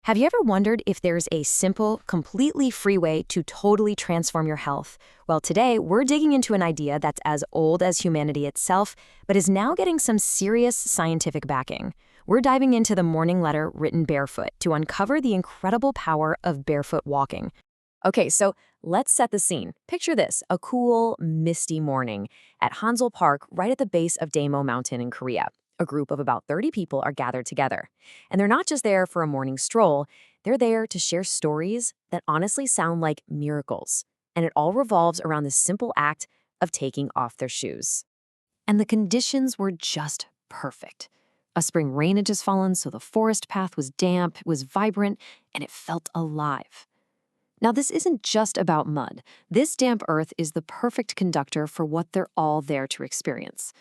Have you ever wondered if there's a simple, completely free way to totally transform your health? Well, today we're digging into an idea that's as old as humanity itself, but is now getting some serious scientific backing. We're diving into the morning letter written barefoot to uncover the incredible power of barefoot walking. Okay, so let's set the scene. Picture this, a cool, misty morning at Hansel Park right at the base of Daemo Mountain in Korea. A group of about 30 people are gathered together. And they're not just there for a morning stroll, they're there to share stories that honestly sound like miracles. And it all revolves around the simple act of taking off their shoes. And the conditions were just perfect. A spring rain had just fallen, so the forest path was damp, it was vibrant, and it felt alive. Now, this isn't just about mud. This damp earth is the perfect conductor for what they're all there to experience.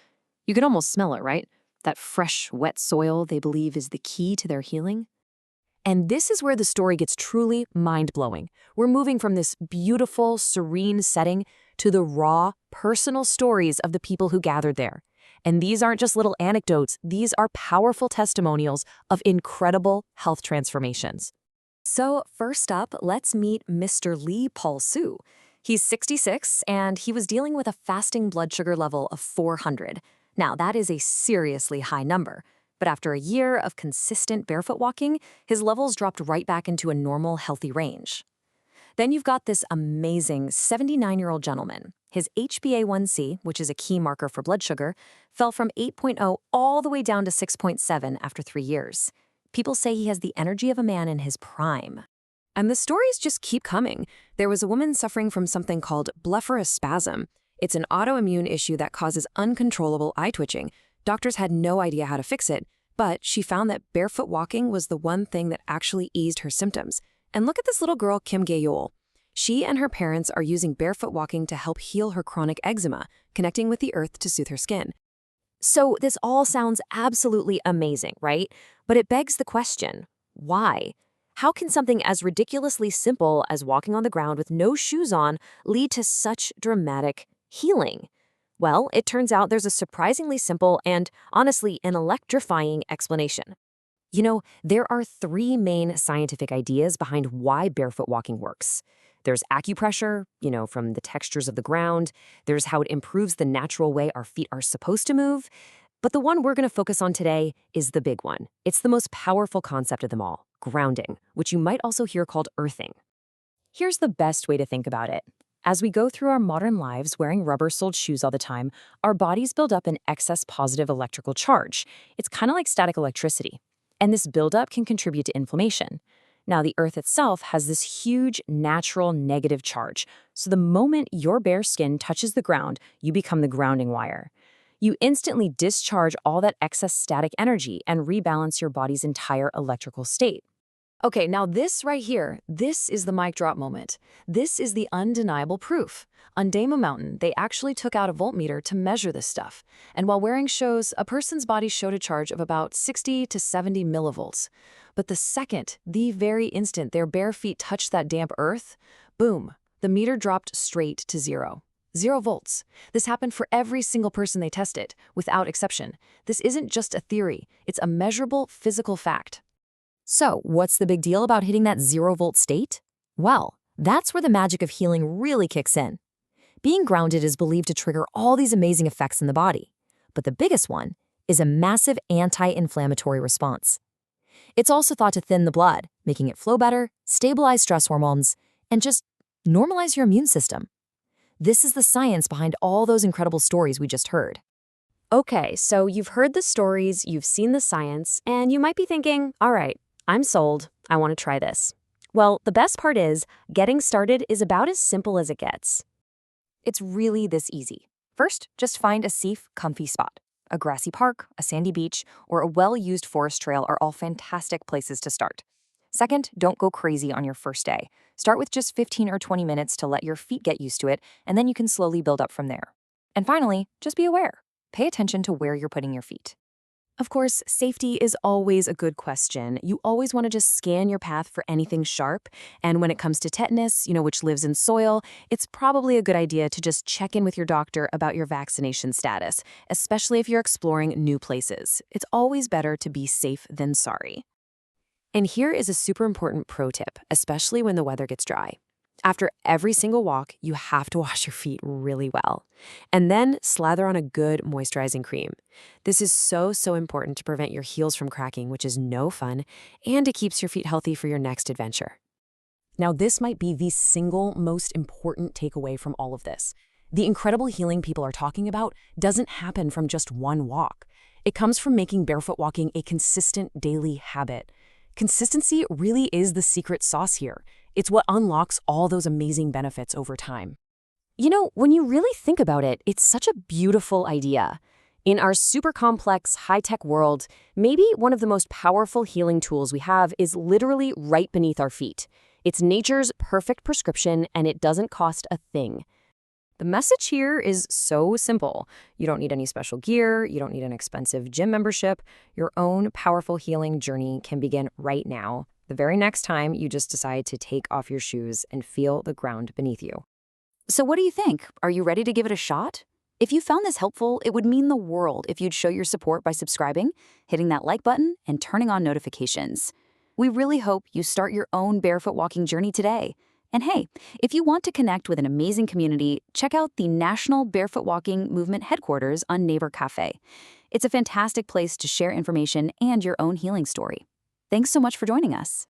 You can almost smell it, right? That fresh, wet soil they believe is the key to their healing. And this is where the story gets truly mind-blowing. We're moving from this beautiful, serene setting to the raw, personal stories of the people who gathered there. And these aren't just little anecdotes, these are powerful testimonials of incredible health transformations. So first up, let's meet Mr. Lee Paul-soo. He's 66, and he was dealing with a fasting blood sugar level of 400. Now, that is a seriously high number, but after a year of consistent barefoot walking, his levels dropped right back into a normal, healthy range. Then you've got this amazing 79-year-old gentleman. His HbA1c, which is a key marker for blood sugar, fell from 8.0 all the way down to 6.7 after 3 years. People say he has the energy of a man in his prime. And the stories just keep coming. There was a woman suffering from something called blepharospasm. It's an autoimmune issue that causes uncontrollable eye twitching. Doctors had no idea how to fix it, but she found that barefoot walking was the one thing that actually eased her symptoms. And look at this little girl, Kim Gae-yol. She and her parents are using barefoot walking to help heal her chronic eczema, connecting with the earth to soothe her skin. So this all sounds absolutely amazing, right? But it begs the question, why? How can something as ridiculously simple as walking on the ground with no shoes on lead to such dramatic healing? Well, it turns out there's a surprisingly simple and, honestly, an electrifying explanation. You know, there are 3 main scientific ideas behind why barefoot walking works. There's acupressure, from the textures of the ground. There's how it improves the natural way our feet are supposed to move. But the one we're going to focus on today is the big one. It's the most powerful concept of them all, grounding, which you might also hear called earthing. Here's the best way to think about it. As we go through our modern lives wearing rubber-soled shoes all the time, our bodies build up an excess positive electrical charge. It's kind of like static electricity. And this buildup can contribute to inflammation. Now, the earth itself has this huge natural negative charge. So the moment your bare skin touches the ground, you become the grounding wire. You instantly discharge all that excess static energy and rebalance your body's entire electrical state. Okay, now this right here, this is the mic drop moment. This is the undeniable proof. On Daemo Mountain, they actually took out a voltmeter to measure this stuff. And while wearing shoes, a person's body showed a charge of about 60 to 70 millivolts. But the very instant their bare feet touched that damp earth, boom, the meter dropped straight to 0. 0 volts. This happened for every single person they tested, without exception. This isn't just a theory, it's a measurable physical fact. So, what's the big deal about hitting that 0-volt state? Well, that's where the magic of healing really kicks in. Being grounded is believed to trigger all these amazing effects in the body. But the biggest one is a massive anti-inflammatory response. It's also thought to thin the blood, making it flow better, stabilize stress hormones, and just normalize your immune system. This is the science behind all those incredible stories we just heard. Okay, so you've heard the stories, you've seen the science, and you might be thinking, all right, I'm sold. I want to try this. Well, the best part is, getting started is about as simple as it gets. It's really this easy. First, just find a safe, comfy spot. A grassy park, a sandy beach, or a well-used forest trail are all fantastic places to start. Second, don't go crazy on your first day. Start with just 15 or 20 minutes to let your feet get used to it, and then you can slowly build up from there. And finally, just be aware. Pay attention to where you're putting your feet. Of course, safety is always a good question. You always want to just scan your path for anything sharp. And when it comes to tetanus, which lives in soil, it's probably a good idea to just check in with your doctor about your vaccination status, especially if you're exploring new places. It's always better to be safe than sorry. And here is a super important pro tip, especially when the weather gets dry. After every single walk, you have to wash your feet really well. And then slather on a good moisturizing cream. This is so important to prevent your heels from cracking, which is no fun, and it keeps your feet healthy for your next adventure. Now, this might be the single most important takeaway from all of this. The incredible healing people are talking about doesn't happen from just one walk. It comes from making barefoot walking a consistent daily habit. Consistency really is the secret sauce here. It's what unlocks all those amazing benefits over time. You know, when you really think about it, it's such a beautiful idea. In our super complex, high-tech world, maybe one of the most powerful healing tools we have is literally right beneath our feet. It's nature's perfect prescription, and it doesn't cost a thing. The message here is so simple. You don't need any special gear. You don't need an expensive gym membership. Your own powerful healing journey can begin right now, the very next time you just decide to take off your shoes and feel the ground beneath you. So what do you think? Are you ready to give it a shot? If you found this helpful, it would mean the world if you'd show your support by subscribing, hitting that like button, and turning on notifications. We really hope you start your own barefoot walking journey today. And hey, if you want to connect with an amazing community, check out the National Barefoot Walking Movement headquarters on Neighbor Cafe. It's a fantastic place to share information and your own healing story. Thanks so much for joining us.